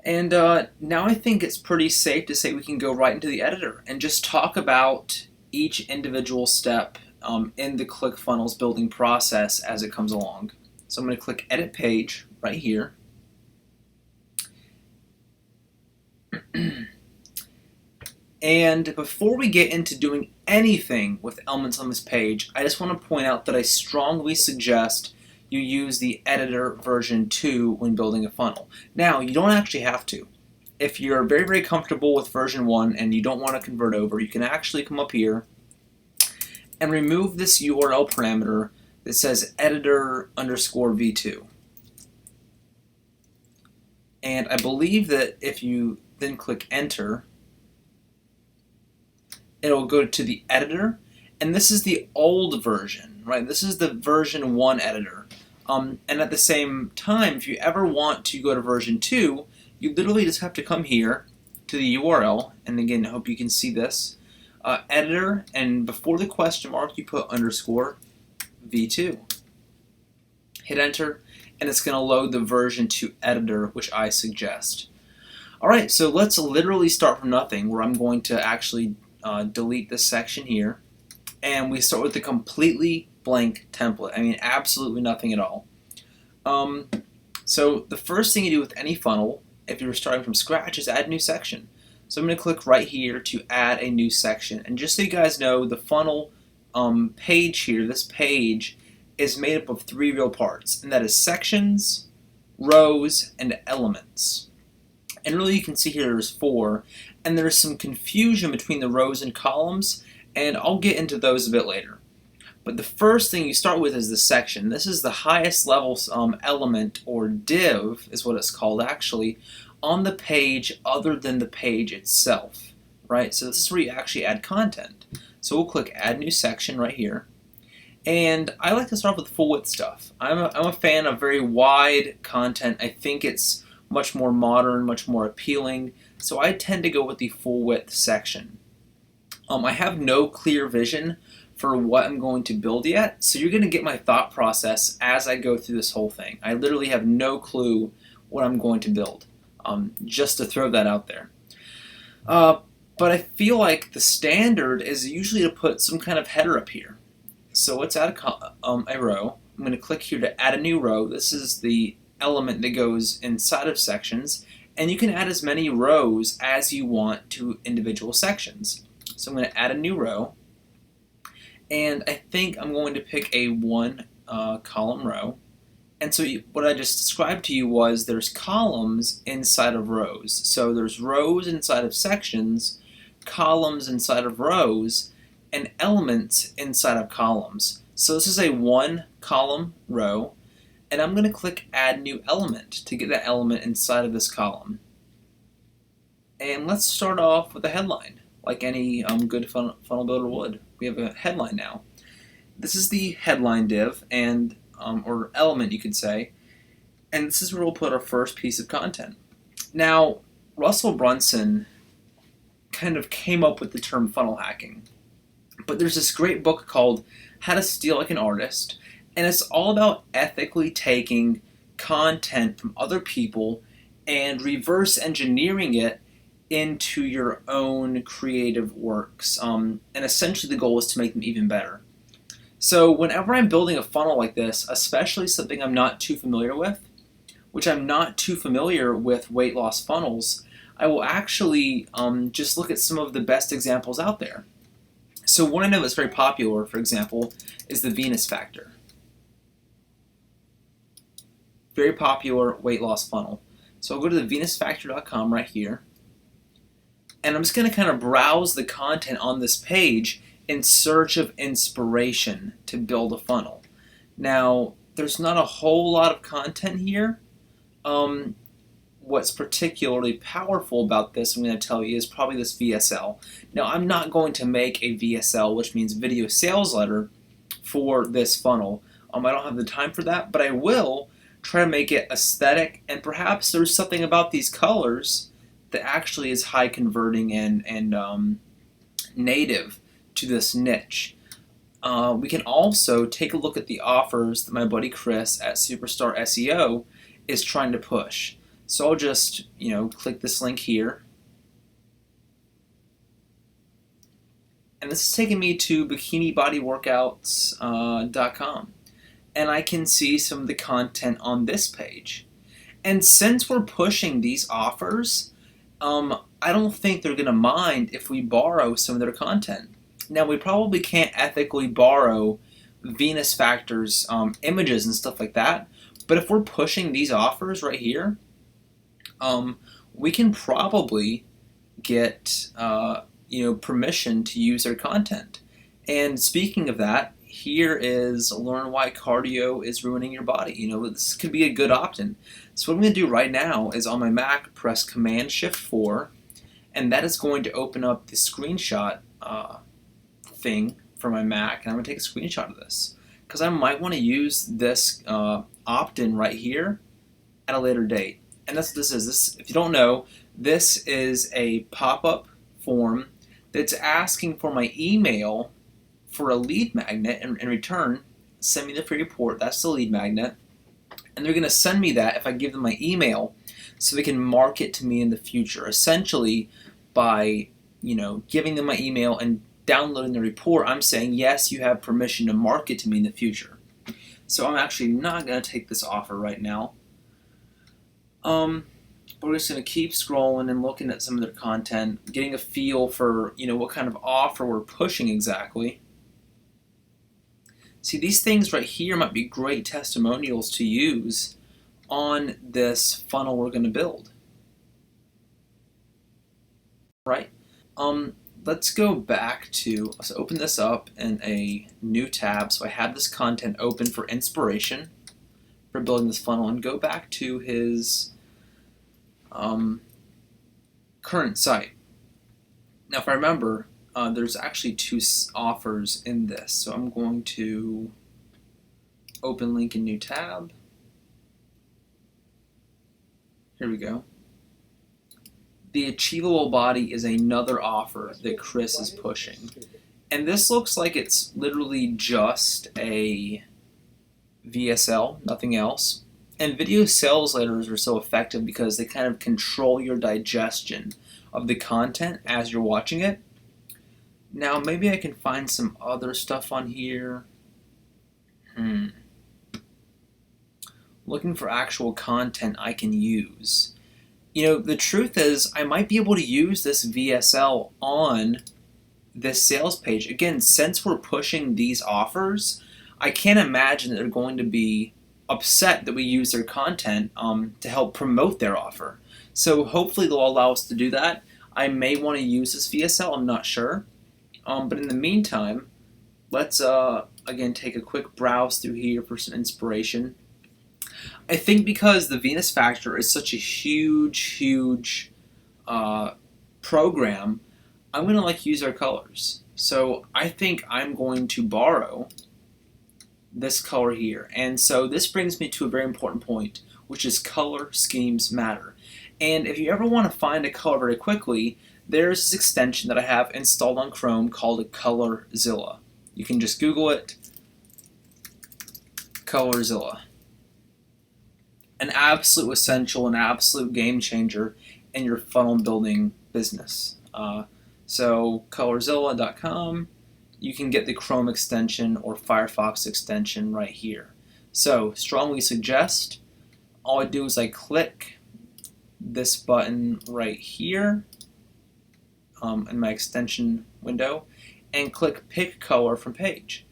And now I think it's pretty safe to say we can go right into the editor and just talk about each individual step in the ClickFunnels building process as it comes along. So I'm going to click Edit Page right here. And before we get into doing anything with elements on this page, I just want to point out that I strongly suggest you use the editor version 2 when building a funnel. Now, you don't actually have to. If you're very, very comfortable with version 1 and you don't want to convert over, you can actually come up here and remove this URL parameter that says editor underscore v2. And I believe that if you then click enter, it'll go to the editor, and this is the old version, right? This is the version 1 editor. And at the same time, if you ever want to go to version 2, you literally just have to come here to the URL, and again, I hope you can see this, editor, and before the question mark, you put underscore v2. Hit enter, and it's going to load the version 2 editor, which I suggest. Alright, so let's literally start from nothing, where I'm going to actually delete this section here, and we start with a completely blank template. I mean, absolutely nothing at all. So the first thing you do with any funnel, if you're starting from scratch, is add a new section. So I'm going to click right here to add a new section. And just so you guys know, the funnel page here, this page, is made up of 3 real parts, and that is sections, rows, and elements. And really you can see here there's 4, and there's some confusion between the rows and columns, and I'll get into those a bit later. But the first thing you start with is the section. This is the highest level element, or div is what it's called actually, on the page other than the page itself, right? So this is where you actually add content. So we'll click add new section right here. And I like to start off with full width stuff. I'm a fan of very wide content. I think it's much more modern, much more appealing. So I tend to go with the full width section. I have no clear vision for what I'm going to build yet, so you're going to get my thought process as I go through this whole thing. I literally have no clue what I'm going to build, just to throw that out there. But I feel like the standard is usually to put some kind of header up here. So let's add a row. I'm going to click here to add a new row. This is the element that goes inside of sections, and you can add as many rows as you want to individual sections. So I'm going to add a new row, and I think I'm going to pick a 1 column row. And so what I just described to you was there's columns inside of rows. So there's rows inside of sections, columns inside of rows, and elements inside of columns. So this is a 1 column row, and I'm going to click add new element to get that element inside of this column. And let's start off with a headline, like any good funnel builder would. We have a headline now. This is the headline div, and or element you could say, and this is where we'll put our first piece of content. Now, Russell Brunson kind of came up with the term funnel hacking, but there's this great book called How to Steal Like an Artist, and it's all about ethically taking content from other people and reverse engineering it into your own creative works. And essentially the goal is to make them even better. So whenever I'm building a funnel like this, especially something I'm not too familiar with, which I'm not too familiar with weight loss funnels, I will actually just look at some of the best examples out there. So one I know that's very popular, for example, is the Venus Factor. Very popular weight loss funnel. So I'll go to the venusfactor.com right here, and I'm just going to kind of browse the content on this page in search of inspiration to build a funnel. Now, there's not a whole lot of content here. What's particularly powerful about this, I'm going to tell you, is probably this VSL. Now, I'm not going to make a VSL, which means video sales letter, for this funnel. I don't have the time for that, but I will try to make it aesthetic, and perhaps there's something about these colors that actually is high converting and native to this niche. We can also take a look at the offers that my buddy Chris at Superstar SEO is trying to push. So I'll just, click this link here. And this is taking me to bikinibodyworkouts.com. And I can see some of the content on this page. And since we're pushing these offers, I don't think they're going to mind if we borrow some of their content. Now, we probably can't ethically borrow Venus Factor's images and stuff like that, but if we're pushing these offers right here, we can probably get permission to use their content. And speaking of that, here is learn why cardio is ruining your body. This could be a good opt-in. So what I'm going to do right now is on my Mac, press Command-Shift-4, and that is going to open up the screenshot thing for my Mac, and I'm going to take a screenshot of this because I might want to use this opt-in right here at a later date. And that's what this is. This, if you don't know, this is a pop-up form that's asking for my email for a lead magnet, and in return, send me the free report. That's the lead magnet. And they're going to send me that if I give them my email so they can market to me in the future. Essentially, by giving them my email and downloading the report, I'm saying, yes, you have permission to market to me in the future. So I'm actually not going to take this offer right now. We're just going to keep scrolling and looking at some of their content, getting a feel for what kind of offer we're pushing exactly. See, these things right here might be great testimonials to use on this funnel we're going to build. Right? Let's go back to, let's open this up in a new tab. So I have this content open for inspiration for building this funnel, and go back to his current site. Now, if I remember, there's actually two offers in this. So I'm going to open link in new tab. Here we go. The achievable body is another offer that Chris is pushing. And this looks like it's literally just a VSL, nothing else. And video sales letters are so effective because they kind of control your digestion of the content as you're watching it. Now, maybe I can find some other stuff on here. Looking for actual content I can use. The truth is, I might be able to use this VSL on this sales page. Again, since we're pushing these offers, I can't imagine that they're going to be upset that we use their content to help promote their offer. So hopefully they'll allow us to do that. I may want to use this VSL, I'm not sure. But in the meantime, let's again take a quick browse through here for some inspiration. I think because the Venus Factor is such a huge program, I'm going to use our colors. So I think I'm going to borrow this color here. And so this brings me to a very important point, which is color schemes matter. And if you ever want to find a color very quickly, there's this extension that I have installed on Chrome called a ColorZilla. You can just Google it, ColorZilla. An absolute essential, an absolute game changer in your funnel building business. So ColorZilla.com, you can get the Chrome extension or Firefox extension right here. So strongly suggest, all I do is I click this button right here in my extension window and click pick color from page.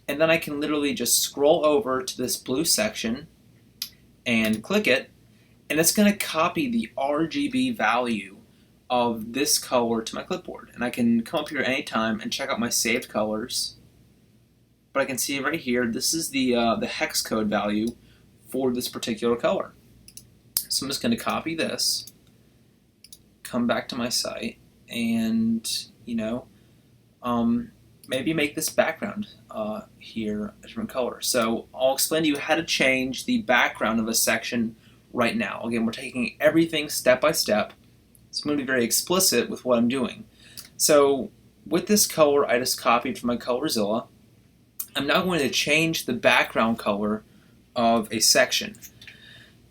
And then I can literally just scroll over to this blue section and click it, and it's going to copy the RGB value of this color to my clipboard. And I can come up here anytime and check out my saved colors. But I can see right here, this is the hex code value for this particular color. So I'm just going to copy this, come back to my site, and maybe make this background here a different color. So I'll explain to you how to change the background of a section right now. Again, we're taking everything step by step. So I'm going to be very explicit with what I'm doing. So with this color I just copied from my ColorZilla, I'm now going to change the background color of a section.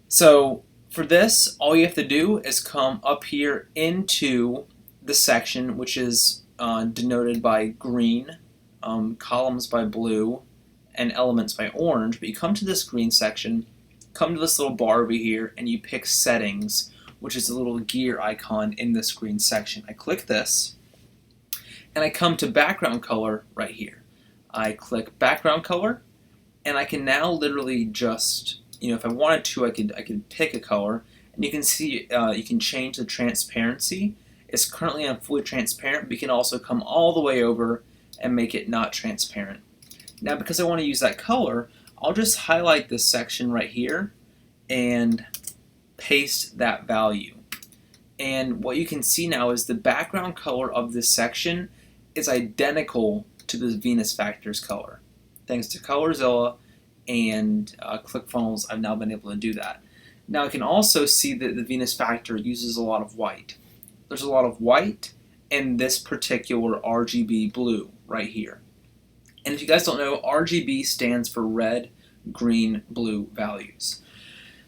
So For this, all you have to do is come up here into the section, which is denoted by green, columns by blue, and elements by orange. But you come to this green section, come to this little bar over here, and you pick settings, which is a little gear icon in this green section. I click this, and I come to background color right here. I click background color, and I can now literally just, if I wanted to, I could pick a color, and you can see you can change the transparency. It's currently on fully transparent, but you can also come all the way over and make it not transparent. Now, because I want to use that color, I'll just highlight this section right here and paste that value. And what you can see now is the background color of this section is identical to the Venus Factors color. Thanks to ColorZilla and ClickFunnels, I've now been able to do that. Now I can also see that the Venus Factor uses a lot of white. There's a lot of white in this particular RGB blue right here. And if you guys don't know, RGB stands for red, green, blue values.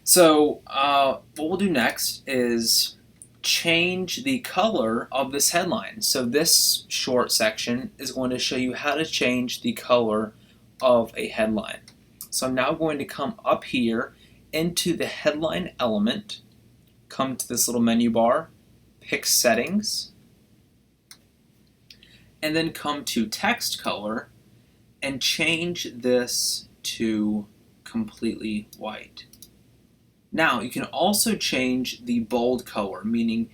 So what we'll do next is change the color of this headline. So this short section is going to show you how to change the color of a headline. So I'm now going to come up here into the headline element, come to this little menu bar, pick settings, and then come to text color and change this to completely white. Now you can also change the bold color, meaning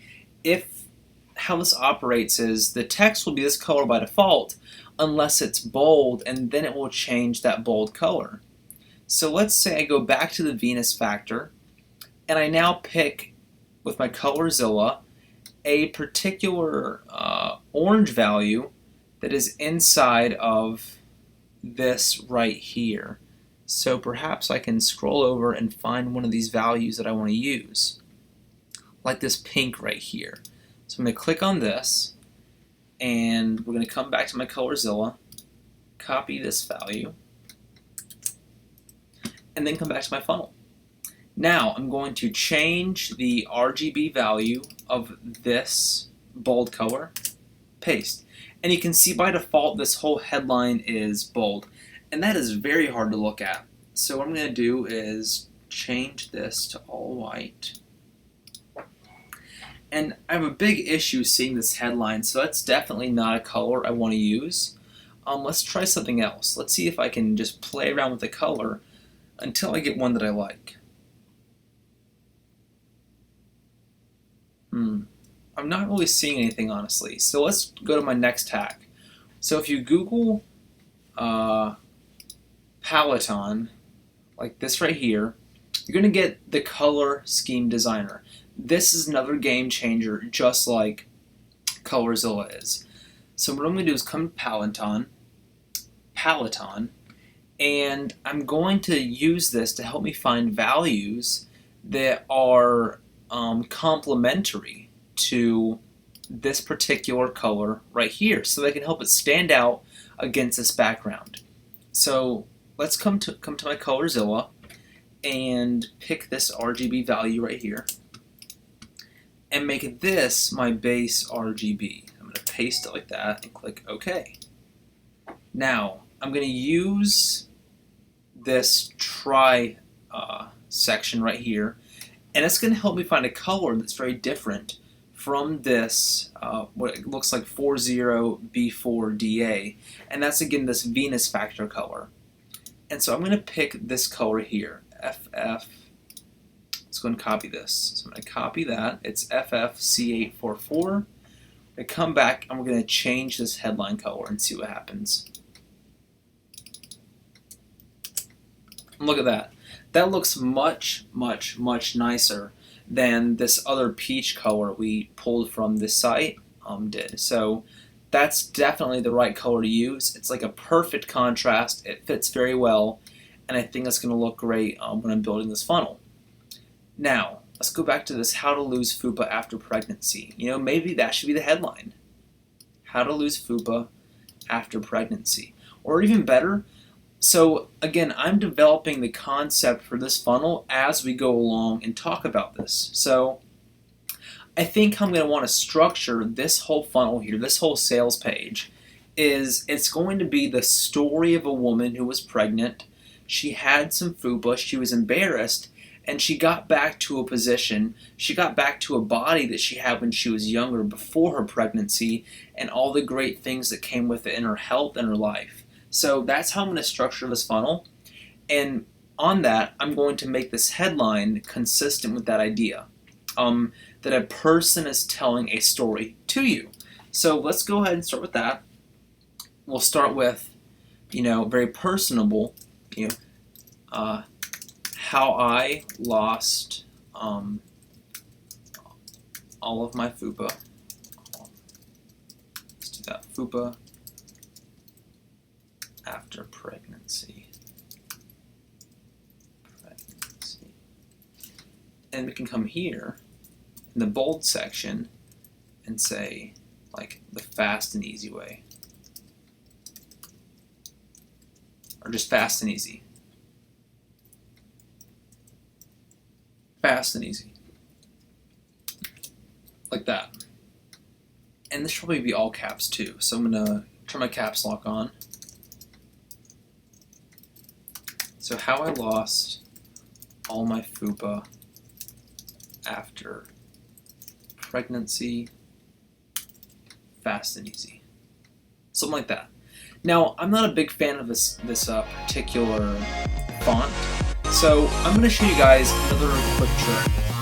how this operates is the text will be this color by default unless it's bold, and then it will change that bold color. So let's say I go back to the Venus Factor and I now pick with my ColorZilla a particular orange value that is inside of this right here. So perhaps I can scroll over and find one of these values that I want to use, like this pink right here. So I'm going to click on this, and we're going to come back to my ColorZilla, copy this value, and then come back to my funnel. Now I'm going to change the RGB value of this bold color, paste. And you can see by default this whole headline is bold, and that is very hard to look at. So what I'm going to do is change this to all white. And I have a big issue seeing this headline, so that's definitely not a color I want to use. Let's try something else. Let's see if I can just play around with the color until I get one that I like. I'm not really seeing anything, honestly. So let's go to my next tag. So if you Google Peloton, like this right here, you're going to get the color scheme designer. This is another game changer, just like ColorZilla is. So what I'm going to do is come to Peloton, and I'm going to use this to help me find values that are complementary to this particular color right here, so they can help it stand out against this background. So let's come to my ColorZilla and pick this RGB value right here and make this my base RGB. I'm going to paste it like that and click OK. Now I'm going to use this try section right here, and it's going to help me find a color that's very different from this, what it looks like 40B4DA, and that's again this Venus Factor color. And so I'm going to pick this color here, FF. Let's go and copy this. So I'm going to copy that. It's FFC844. I'm going to come back and we're going to change this headline color and see what happens. And look at that. That looks much, much, much nicer than this other peach color we pulled from this site did. So that's definitely the right color to use. It's like a perfect contrast. It fits very well, and I think it's going to look great when I'm building this funnel. Now, let's go back to this how to lose FUPA after pregnancy. Maybe that should be the headline. How to lose FUPA after pregnancy. Or even better, So again, I'm developing the concept for this funnel as we go along and talk about this. So I think I'm going to want to structure this whole funnel here, this whole sales page, is it's going to be the story of a woman who was pregnant. She had some fupa, she was embarrassed, and she got back to a position, she got back to a body that she had when she was younger before her pregnancy, and all the great things that came with it in her health and her life. So that's how I'm going to structure this funnel, and on that I'm going to make this headline consistent with that idea, that a person is telling a story to you. So let's go ahead and start with that. We'll start with, very personable, how I lost all of my fupa. Let's do that. Fupa after pregnancy. And we can come here in the bold section and say, like, the fast and easy way. Or just fast and easy. Fast and easy. Like that. And this should probably be all caps too. So I'm going to turn my caps lock on. So how I lost all my fupa after pregnancy, fast and easy. Something like that. Now, I'm not a big fan of this particular font, so I'm going to show you guys another quick trick.